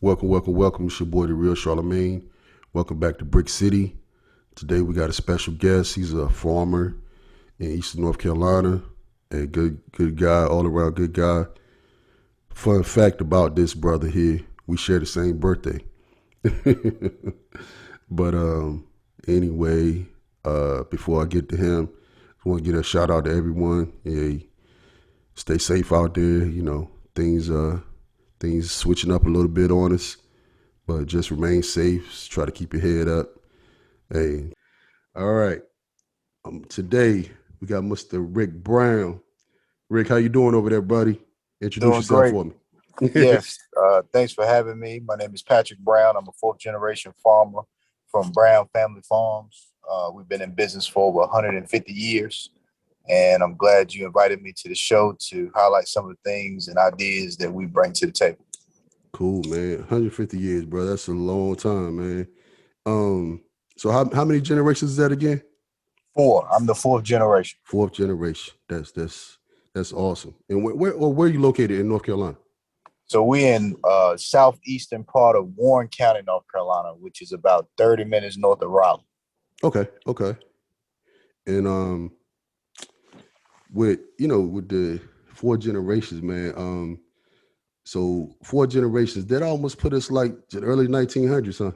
Welcome, welcome, welcome. It's your boy, the Real Charlemagne. Welcome back to Brick City. Today we got a special guest. He's a farmer in Eastern North Carolina. A good guy, all around good guy. Fun fact about this brother here: we share the same birthday. But anyway, before I get to him, I want to get a shout out to everyone. Yeah, stay safe out there. Things switching up a little bit on us, but just remain safe. Just try to keep your head up. Hey, all right. Today we got Mr. Rick Brown. Rick, how you doing over there, buddy? Introduce Doing yourself great. for me. Yes. Thanks for having me. My name is Patrick Brown. I'm a fourth generation farmer from Brown Family Farms. We've been in business for over 150 years. And I'm glad you invited me to the show to highlight some of the things and ideas that we bring to the table. Cool, man. 150 years, bro. That's a long time, man. Um, so how many generations is that again? Four. I'm the fourth generation. Fourth generation. That's awesome. And where are you located in North Carolina? So we're in southeastern part of Warren County, North Carolina, which is about 30 minutes north of Raleigh. Okay, okay. And with the four generations, man. So four generations, that almost put us like to the early 1900s, huh?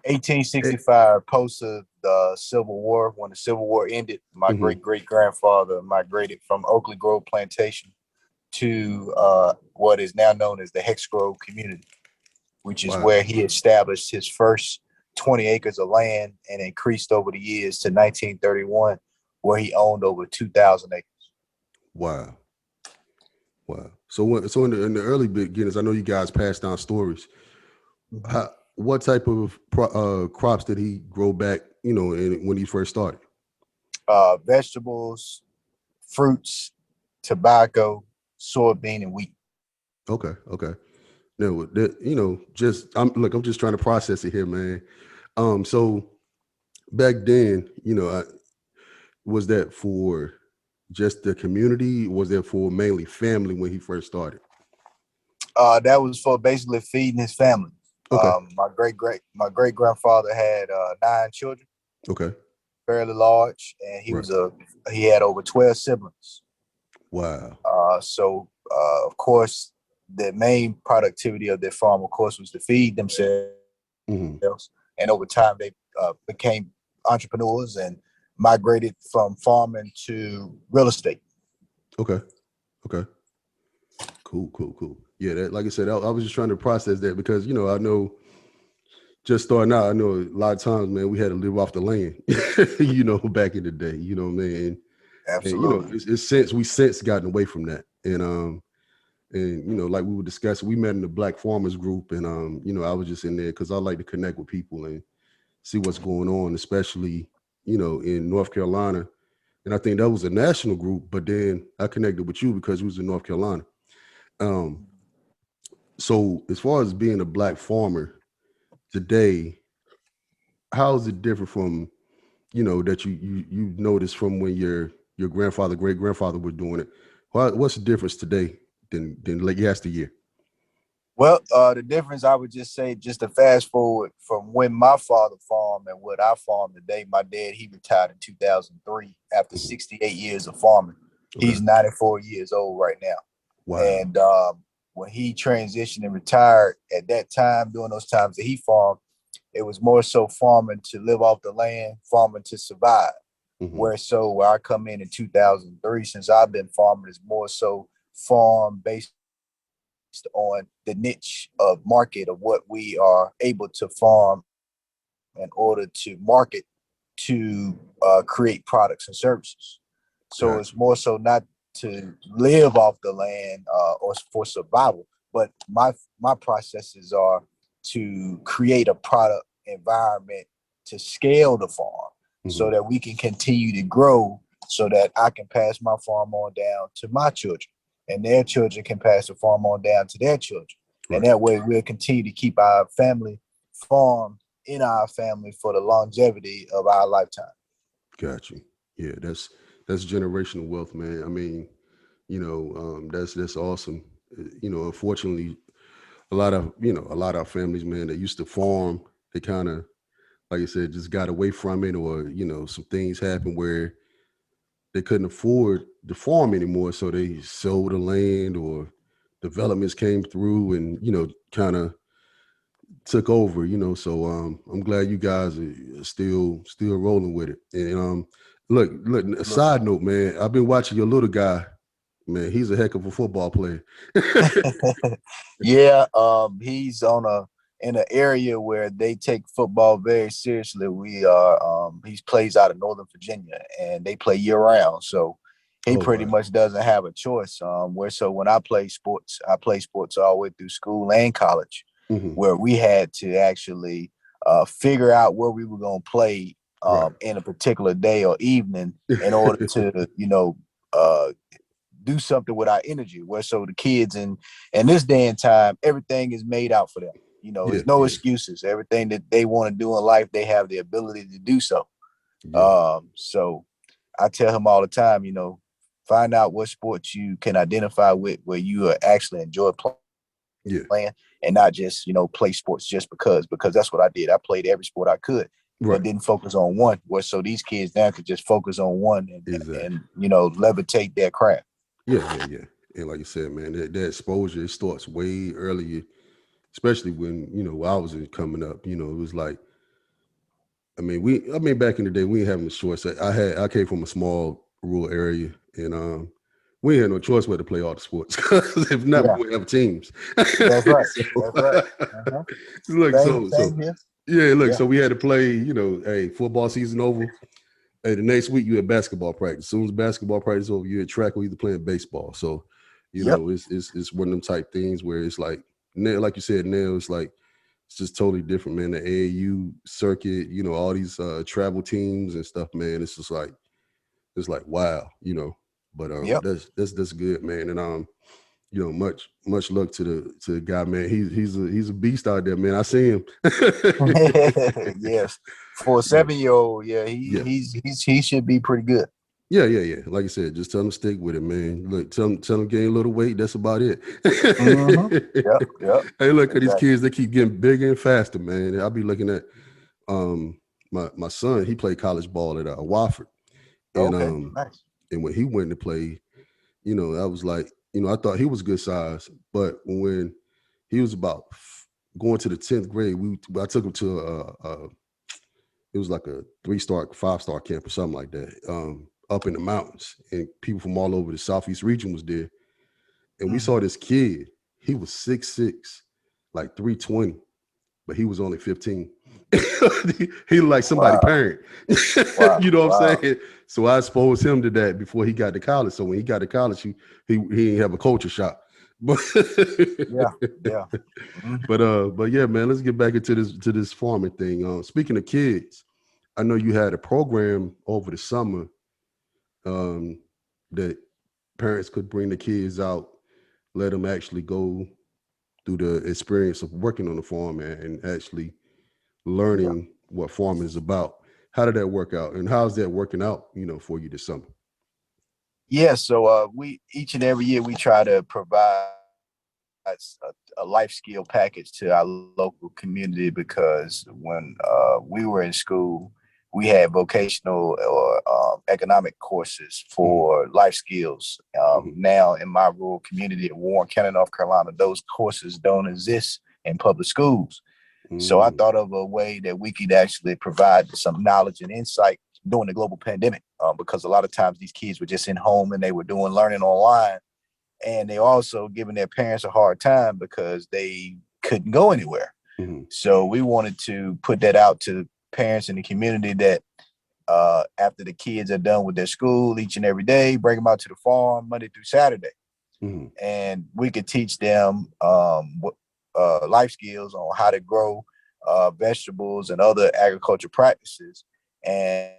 1865, post of the Civil War. When the Civil War ended, my Mm-hmm. great great grandfather migrated from Oakley Grove Plantation to what is now known as the Hex Grove community, which is Wow. where he established his first 20 acres of land and increased over the years to 1931, where he owned over 2,000 acres. Wow. Wow. So in the early beginnings, I know you guys passed down stories. Mhm. What type of crops did he grow back, when he first started? Vegetables, fruits, tobacco, soybean, and wheat. Okay, okay. No, I'm just trying to process it here, man. So back then, was that for just the community? Was that for mainly family when he first started? That was for basically feeding his family. Okay, My great grandfather had nine children, okay, fairly large, and right. he had over 12 siblings. Wow. Of course, the main productivity of their farm, of course, was to feed themselves. Hmm. And over time, they became entrepreneurs and migrated from farming to real estate. Okay, okay. Cool, cool, cool. Yeah, that, like I said, I was just trying to process that because I know just starting out, I know a lot of times, man, we had to live off the land, back in the day, man. And Absolutely. it's since gotten away from that. And like we were discussing, we met in the Black Farmers Group, and I was just in there because I like to connect with people and see what's going on, especially in North Carolina. And I think that was a national group, but then I connected with you because you was in North Carolina. Um, so as far as being a black farmer today, how is it different from that you noticed from when your grandfather, great grandfather were doing it? What's the difference today than like yesteryear? Well, the difference I would just say, just to fast forward from when my father farmed and what I farm today. My dad, he retired in 2003 after Hmm. 68 years of farming. Okay. He's 94 years old right now. Wow. And when he transitioned and retired at that time, during those times that he farmed, it was more so farming to live off the land, farming to survive. Hmm. Where I come in 2003, since I've been farming, is more so farm based on the niche of market of what we are able to farm in order to market to create products and services. So it's Gotcha. more so not to live off the land or for survival, but my processes are to create a product environment to scale the farm Hmm. so that we can continue to grow so that I can pass my farm on down to my children and their children can pass the farm on down to their children. And Right. that way we'll continue to keep our family farm in our family for the longevity of our lifetime. Got you. Yeah, that's generational wealth, man. I mean, that's awesome. Unfortunately, a lot of our families, man, that used to farm, they kind of, like I said, just got away from it, or some things happened where they couldn't afford the farm anymore, so they sold the land, or developments came through and kind of took over. So I'm glad you guys are still rolling with it. And look, a side note, man, I've been watching your little guy. Man, he's a heck of a football player. Yeah, he's in an area where they take football very seriously. We are he plays out of Northern Virginia, and they play year round. So he Oh pretty wow. much doesn't have a choice. When I play sports all the way through school and college, Hmm. where we had to actually figure out where we were going to play Right. in a particular day or evening in order to uh, do something with our energy. Where so the kids in this day and time, everything is made out for them. Yeah, There's no yeah, excuses. Everything that they want to do in life, they have the ability to do so. yeah, So I tell him all the time, find out what sports you can identify with, where you actually enjoy yeah. playing, and not just play sports just because that's what I did. I played every sport I could, but Right. didn't focus on one. Where so these kids now could just focus on one Exactly. and levitate their craft. Yeah, yeah, yeah. And like you said, man, that exposure, it starts way earlier, especially when I was coming up. It was like, I mean, back in the day, we didn't have no choice. I came from a small rural area, and we had no choice but to play all the sports, because if not, we Yeah, wouldn't have teams. that's right. So, That's right. Uh-huh. look, Same here. yeah, look, Yeah. so we had to play. Hey, football season over. Hey, the next week you had basketball practice. As soon as basketball practice is over, you had track or either playing baseball. So, Yep. it's one of them type things where it's like now, like you said, now it's like it's just totally different, man. The AAU circuit, all these travel teams and stuff, man. It's just like wow. But Yep. that's good, man. And much luck to the guy, man. He's a beast out there, man. I see him. Yes. For a Yeah, 7-year-old, yeah, yeah. he should be pretty good. Yeah, yeah, yeah. Like I said, just tell them to stick with it, man. Look, tell them gain a little weight. That's about it. Mm-hmm. Yep. Yep. Hey, look at these Exactly. kids. They keep getting bigger and faster, man. I'll be looking at my son. He played college ball at Wofford, and Okay. um Nice. and when he went to play, I was like, I thought he was good size, but when he was about going to the 10th grade, I took him to it was like a 3-star, 5-star camp or something like that, up in the mountains, and people from all over the southeast region was there, and we Mm. saw this kid. He was 6'6", like 320, but he was only 15. He like somebody Wow. parent. Wow. You know what I'm Wow. saying? So I exposed him to that before he got to college. So when he got to college, he didn't have a culture shock. But Yeah. Yeah. Mhm. but yeah, man, let's get back into this farming thing. Speaking of kids, I know you had a program over the summer, um, that parents could bring the kids out, let them actually go through the experience of working on the farm, and actually Yeah. learning what farming is about. How did that work out, and how's that working out, for you this summer? Yeah. So we each and every year we try to provide a life skill package to our local community, because when we were in school, we had vocational or economic courses Hmm. for life skills. Hmm. Now, in my rural community of Warren County, North Carolina, those courses don't exist in public schools. So I Hmm. thought of a way that we could actually provide some knowledge and insight during the global pandemic, because a lot of times these kids were just in home and they were doing learning online, and they also giving their parents a hard time because they couldn't go anywhere. Hmm. So we wanted to put that out to parents in the community that after the kids are done with their school each and every day, bring them out to the farm Monday through Saturday, Hmm. and we could teach them life skills on how to grow vegetables and other agriculture practices, and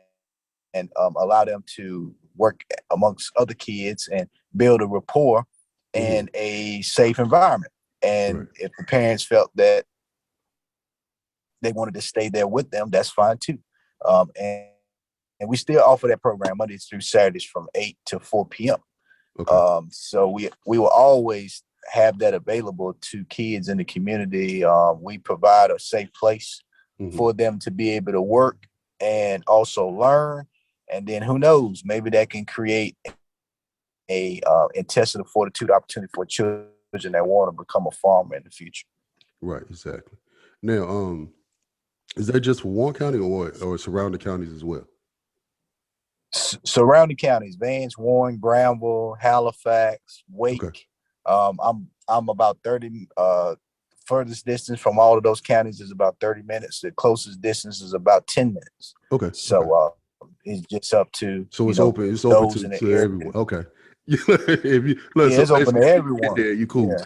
allow them to work amongst other kids and build a rapport Hmm. and a safe environment. Right. And if the parents felt that they wanted to stay there with them, that's fine too. And we still offer that program Mondays through Saturdays from 8 to 4 p.m. Okay. So we will always have that available to kids in the community. We provide a safe place for them to be able to work and also learn. And then who knows, maybe that can create a intestinal fortitude opportunity for children that want to become a farmer in the future. Right, exactly. Now, is that just for Warren County or surrounding counties as well? Surrounding counties: Vance, Warren, Granville, Halifax, Okay. Wake. I'm about 30. Furthest distance from all of those counties is about 30 minutes. The closest distance is about 10 minutes. Okay. So Okay. it's just up to So it's open. It's open those in the to area. everyone. Okay. If you look, Yeah, so it's open basically, to if you get everyone. there, you cool.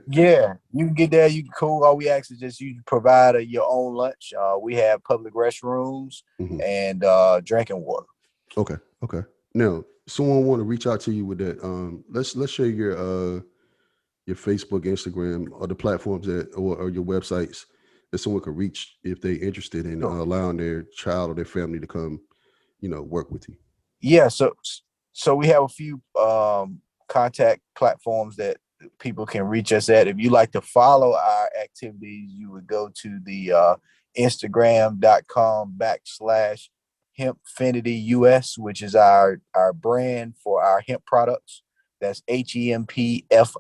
Yeah. Yeah, you can get there. You can cool. All we ask is just you provide your own lunch. We have public restrooms and drinking water. Okay. Okay. Now, someone want to reach out to you with that. Let's share your Facebook, Instagram, or the platforms that or your websites that someone could reach if they're interested in Sure. allowing their child or their family to come, work with you. Yeah, so we have a few contact platforms that people can reach us at. If you like to follow our activities, you would go to the Instagram.com/HempFinityUS, which is our brand for our hemp products. That's HempFinityUS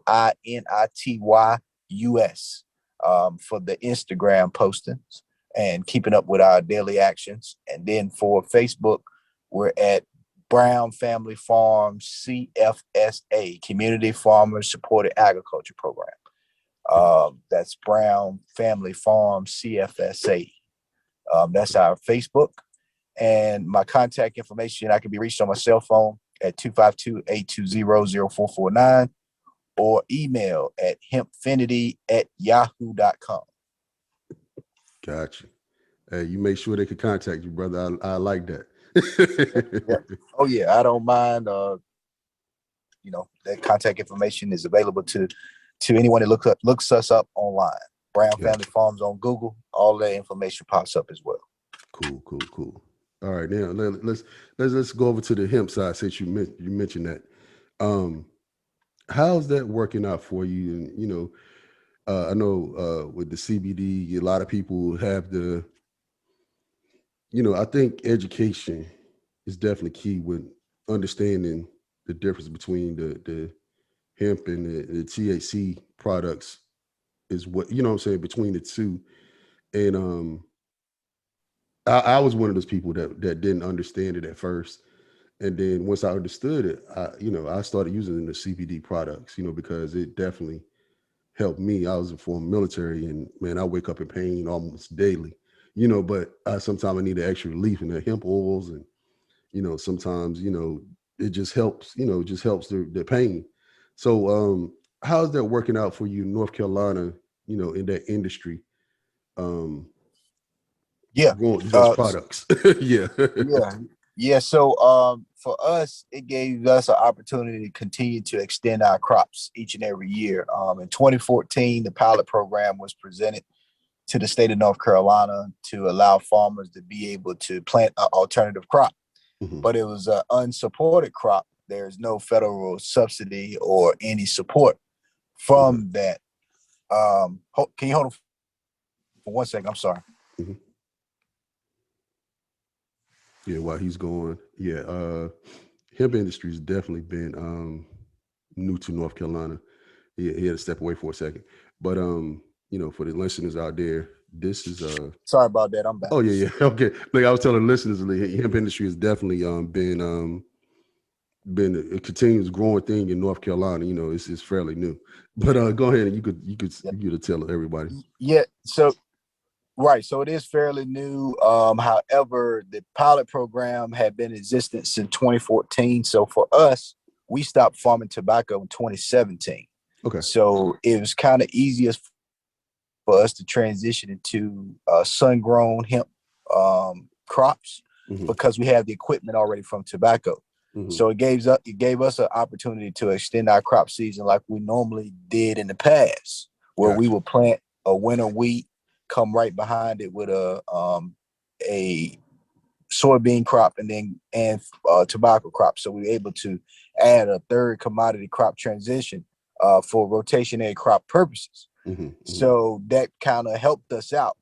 for the Instagram postings and keeping up with our daily actions. And then for Facebook, we're at Brown Family Farms CFSA, Community Farmers Supported Agriculture Program. That's Brown Family Farms CFSA. That's our Facebook. And my contact information, I can be reached on my cell phone at 252-820-0449 or email at hempfinity@yahoo.com. Gotcha. Hey, you make sure they can contact you, brother. I like that. Yeah. Oh yeah, I don't mind. That contact information is available to anyone that looks us up online. Brown Family Farms on Google. All that information pops up as well. Cool. All right, now let's go over to the hemp side since you mentioned that. How's that working out for you? And I know with the CBD, a lot of people have I think education is definitely key with understanding the difference between the hemp and the THC products is what what I'm saying between the two. And I was one of those people that didn't understand it at first. And then once I understood it, I started using the CBD products, because it definitely helped me. I was in former military and man, I wake up in pain almost daily, but sometimes I need an extra relief in the hemp oils and, sometimes, it just helps, just helps the pain. So how's that working out for you in North Carolina, in that industry? Yeah. Growing those products. Yeah. Yeah. So for us, it gave us an opportunity to continue to extend our crops each and every year. In 2014, the pilot program was presented to the state of North Carolina to allow farmers to be able to plant an alternative crop. But it was an unsupported crop. There's no federal subsidy or any support from that. Can you hold on for 1 second? I'm sorry. Yeah, while he's going, hemp industry has definitely been new to North Carolina. He had to step away for a second, but for the listeners out there, this is sorry about that. I'm back. Oh yeah, okay. Like I was telling listeners, the hemp industry has definitely been a continuous growing thing in North Carolina. It's fairly new, but go ahead and you could tell everybody. Yeah, so right, so it is fairly new. However, the pilot program had been in existence since 2014. So for us, we stopped farming tobacco in 2017. Okay. So it was kind of easiest for us to transition into sun-grown hemp crops because we have the equipment already from tobacco. So it gave us an opportunity to extend our crop season like we normally did in the past, where we would plant a winter wheat, come right behind it with a soybean crop and tobacco crop. So we were able to add a third commodity crop transition for rotationary crop purposes. So that kind of helped us out.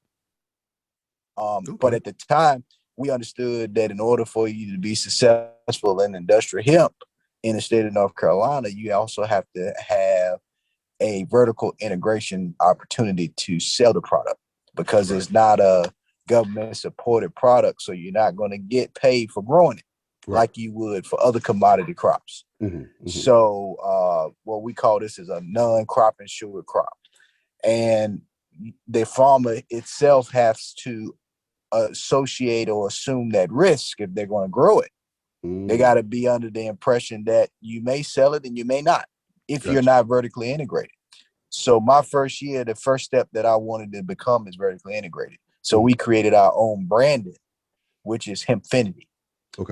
But at the time, we understood that in order for you to be successful in industrial hemp in the state of North Carolina, you also have to have a vertical integration opportunity to sell the product, because it's not a government supported product. So you're not going to get paid for growing it like you would for other commodity crops. So what we call this is a non-crop insured crop. And the farmer itself has to associate or assume that risk if they're going to grow it. They got to be under the impression that you may sell it and you may not if you're not vertically integrated. So my first year, the first step that I wanted to become is vertically integrated. So we created our own branding, which is Hempfinity.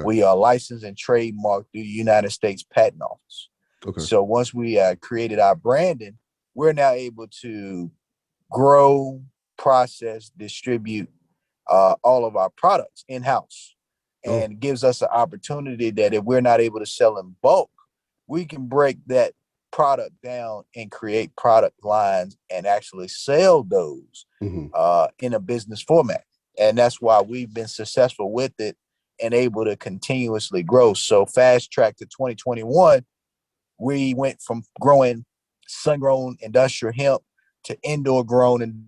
We are licensed and trademarked through the United States Patent Office. So once we created our branding, we're now able to grow, process, distribute all of our products in-house. And it gives us an opportunity that if we're not able to sell in bulk, we can break that product down and create product lines and actually sell those in a business format. And that's why we've been successful with it and able to continuously grow. So fast track to 2021, we went from growing sun-grown industrial hemp to indoor grown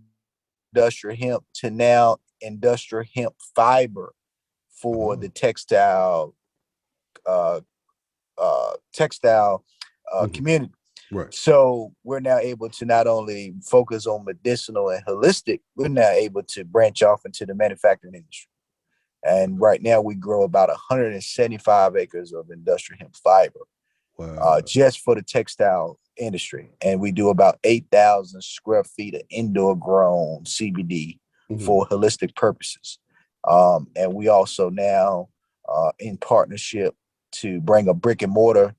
industrial hemp to now industrial hemp fiber for the textile community. So we're now able to not only focus on medicinal and holistic, we're now able to branch off into the manufacturing industry. And right now we grow about 175 acres of industrial hemp fiber just for the textile industry. And we do about 8,000 square feet of indoor grown CBD for holistic purposes. And we also now in partnership to bring a brick and mortar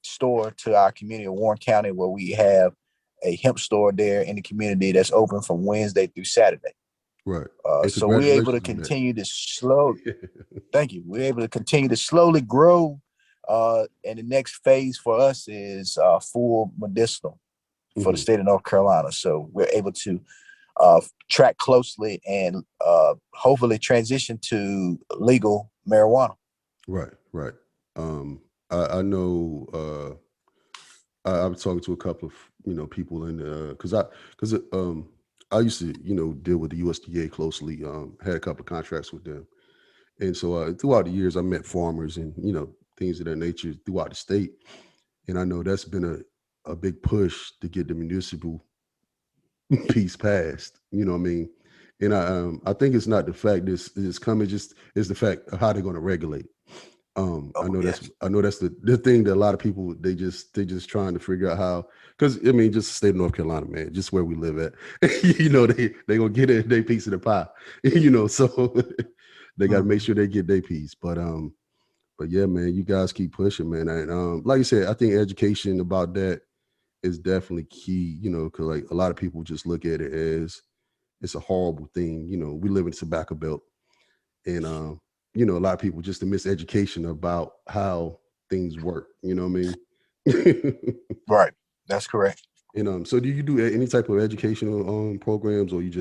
store to our community of Warren County, where we have a hemp store there in the community that's open from Wednesday through Saturday. So we're able to continue to slowly, thank you. We're able to continue to slowly grow. And the next phase for us is full medicinal for the state of North Carolina. So we're able to track closely and hopefully transition to legal marijuana. I know I was talking to a couple of people in because I used to deal with the USDA closely, had a couple of contracts with them, and so throughout the years I met farmers and things of that nature throughout the state, and I know that's been a big push to get the municipal piece passed. You know what I mean? And I think it's not the fact this is coming, just it's the fact of how they're going to regulate. I know that's the thing that a lot of people they just trying to figure out how, because I mean just the state of North Carolina, man, just where we live at, they gonna get their piece of the pie, so they got to make sure they get their piece. But yeah, man, you guys keep pushing, man. And like you said, I think education about that is definitely key, because like a lot of people just look at it as it's a horrible thing. We live in tobacco belt, and a lot of people just a miseducation about how things work. You know what I mean? Right. That's correct. And so do you do any type of educational programs, or you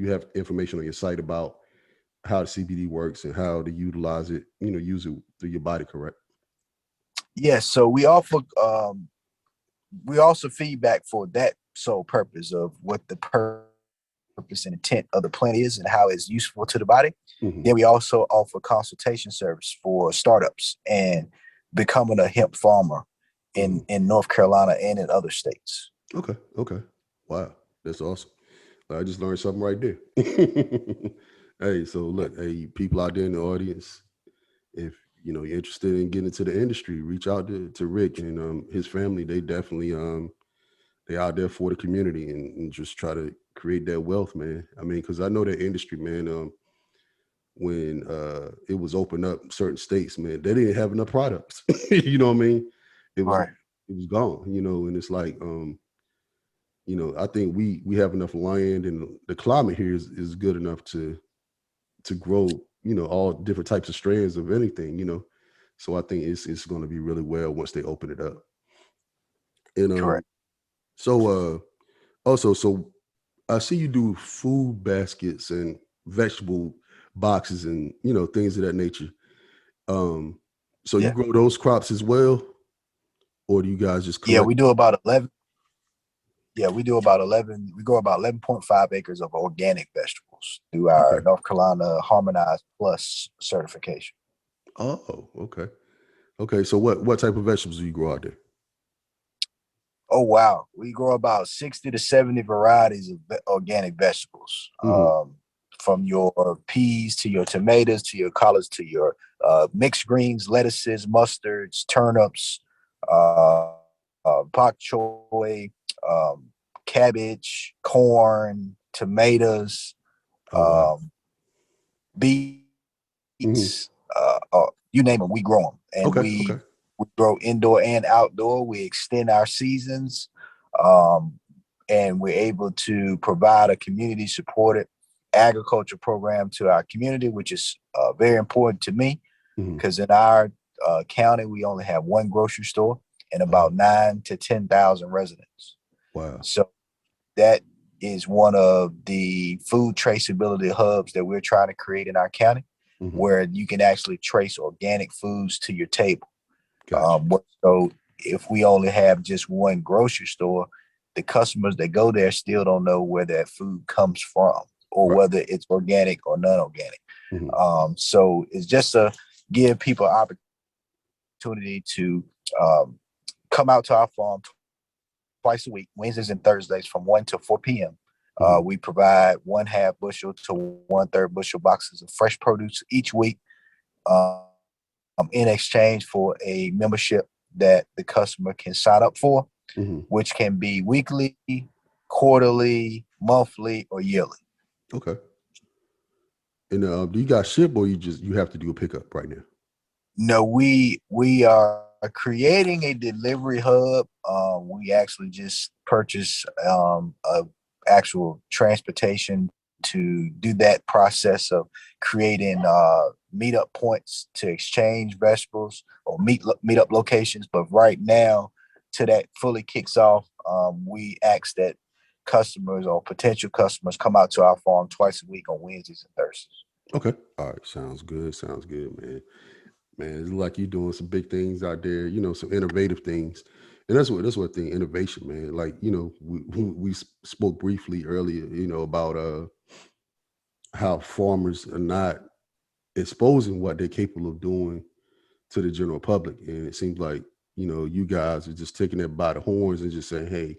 have information on your site about how the CBD works and how to utilize it, use it through your body, correct? Yes. So we also feedback for that sole purpose of what the purpose and intent of the plant is and how it's useful to the body. Then we also offer consultation service for startups and becoming a hemp farmer in North Carolina and in other states. Okay. Wow. That's awesome. I just learned something right there. Hey, so look, hey, people out there in the audience, if you're interested in getting into the industry, reach out to Rick and his family. They definitely they out there for the community and just try to create that wealth, man. I mean, because I know that industry, man. When it was opened up certain states, man, they didn't have enough products. You know what I mean? It was gone. And it's like I think we have enough land and the climate here is good enough to grow, all different types of strands of anything, So I think it's going to be really well once they open it up. And Correct. so also, so I see you do food baskets and vegetable boxes and things of that nature. Um, so you Yeah. grow those crops as well, or do you guys just Yeah, collect? we do about 11. Yeah, we do about 11. We grow about 11.5 acres of organic vegetables through our Okay. North Carolina Harmonized Plus certification. Oh, okay. Okay. So what type of vegetables do you grow out there? Oh wow, we grow about 60 to 70 varieties of organic vegetables, Hmm. from your peas to your tomatoes to your collards to your mixed greens, lettuces, mustards, turnips, bok choy, um, cabbage, corn, tomatoes, Oh wow. um, beets, Hmm. you name them, we grow them, and Okay. we Okay. we grow indoor and outdoor. We extend our seasons, um, and we're able to provide a community supported agriculture program to our community, which is very important to me Hmm. because in our county we only have one grocery store and Oh about 9 to 10,000 residents. wow. So that is one of the food traceability hubs that we're trying to create in our county, Hmm. where you can actually trace organic foods to your table. Gotcha. So if we only have just one grocery store, the customers that go there still don't know where that food comes from or Right. whether it's organic or non-organic. Hmm. So it's just to give people opportunity to um, come out to our farm twice a week, Wednesdays and Thursdays from 1 to 4 p.m. Hmm. We provide 1/2 bushel to 1/3 bushel boxes of fresh produce each week, um, in exchange for a membership that the customer can sign up for, Hmm. which can be weekly, quarterly, monthly, or yearly. Okay. And do you guys ship or you have to do a pickup right now? No, we are creating a delivery hub. We actually just purchased a actual transportation to do that process of creating meetup points to exchange vegetables or meetup locations. But right now, till that fully kicks off, we ask that customers or potential customers come out to our farm twice a week on Wednesdays and Thursdays. Okay. All right. Sounds good. Sounds good, man. Man, it's like you doing some big things out there, some innovative things. And that's what thing, innovation, man. Like, we spoke briefly earlier, about how farmers are not exposing what they're capable of doing to the general public. And it seems like, you guys are just taking it by the horns and just saying, hey,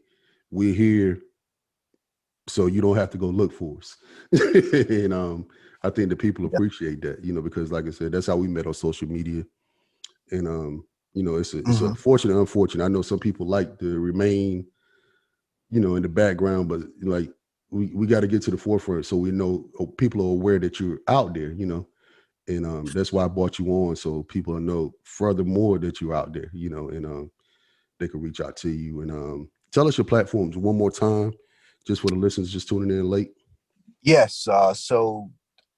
we're here, so you don't have to go look for us. And I think that people Yeah. appreciate that, because like I said, that's how we met on social media. And it's Mhm. unfortunate, unfortunate. I know some people like to remain, in the background, but like we got to get to the forefront so we know people are aware that you're out there, and that's why I brought you on so people know furthermore that you're out there, and they can reach out to you and tell us your platforms one more time, just for the listeners just tuning in late. Yes. So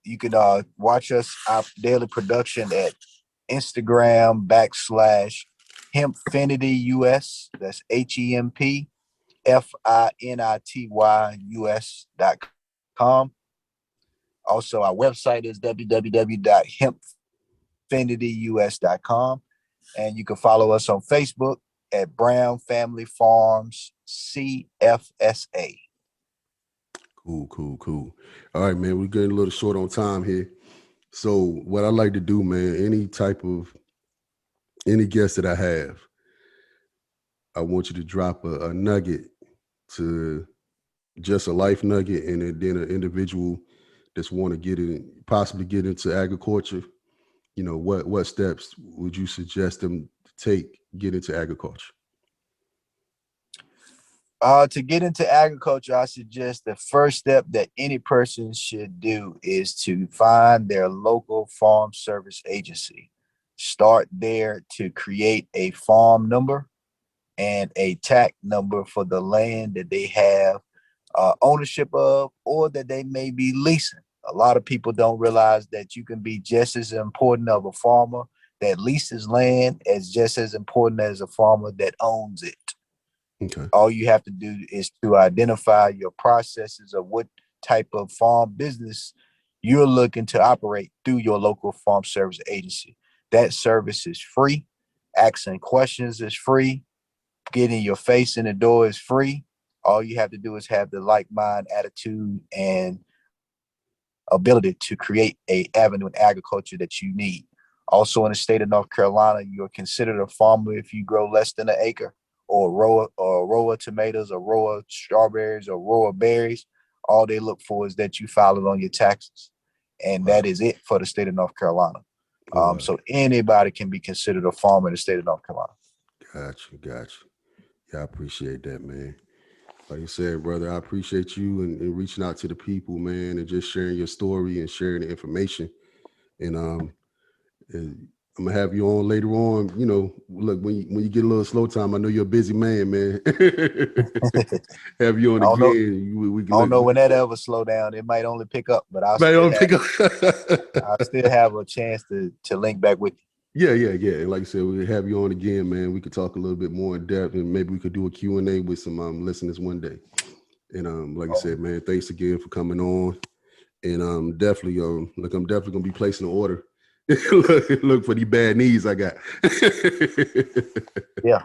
you can watch us our daily production at Instagram /Hempfinity US. That's HempFinityUS.com. Also, our website is www.hempfinityus.com. And you can follow us on Facebook at Brown Family Farms CFSA. Cool, cool, cool. All right, man, we're getting a little short on time here. So what I like to do, man, any guest that I have, I want you to drop a nugget to just a life nugget, and then an individual that's want to possibly get into agriculture. What steps would you suggest them to take get into agriculture? To get into agriculture, I suggest the first step that any person should do is to find their local farm service agency. Start there to create a farm number and a tax number for the land that they have ownership of or that they may be leasing. A lot of people don't realize that you can be just as important of a farmer that leases land as just as important as a farmer that owns it. Okay. All you have to do is to identify your processes of what type of farm business you're looking to operate through your local farm service agency. That service is free. Asking questions is free. Getting your face in the door is free. All you have to do is have the like mind attitude and ability to create a avenue in agriculture that you need. Also in the state of North Carolina, you're considered a farmer if you grow less than an acre, or a row of tomatoes, a row of strawberries, or a row of berries. All they look for is that you file it on your taxes. And Wow. that is it for the state of North Carolina. Oh, wow. So anybody can be considered a farmer in the state of North Carolina. Gotcha. Yeah, I appreciate that, man. Like you said, brother, I appreciate you and reaching out to the people, man, and just sharing your story and sharing the information. And I'm gonna have you on later on. You know, look, when you get a little slow time, I know you're a busy man. Have you on I don't know. again? We I can don't look. know when that ever slow down. It might only pick up, but Man, don't pick up. I'll still have a chance to link back with you. Yeah. And like I said, we'll have you on again, man. We could talk a little bit more in depth, and maybe we could do a Q&A with some listeners one day. And like I said, man, thanks again for coming on. And definitely, look, I'm definitely gonna be placing an order. look for the bad knees I got. Yeah,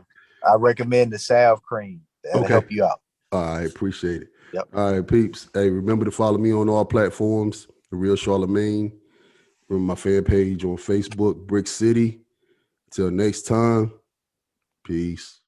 I recommend the salve cream. That'll Okay. help you out. I appreciate it. Yep. All right, peeps. Hey, remember to follow me on all platforms, The Real Charlemagne. Remember my fan page on Facebook, Brick City. Till next time, peace.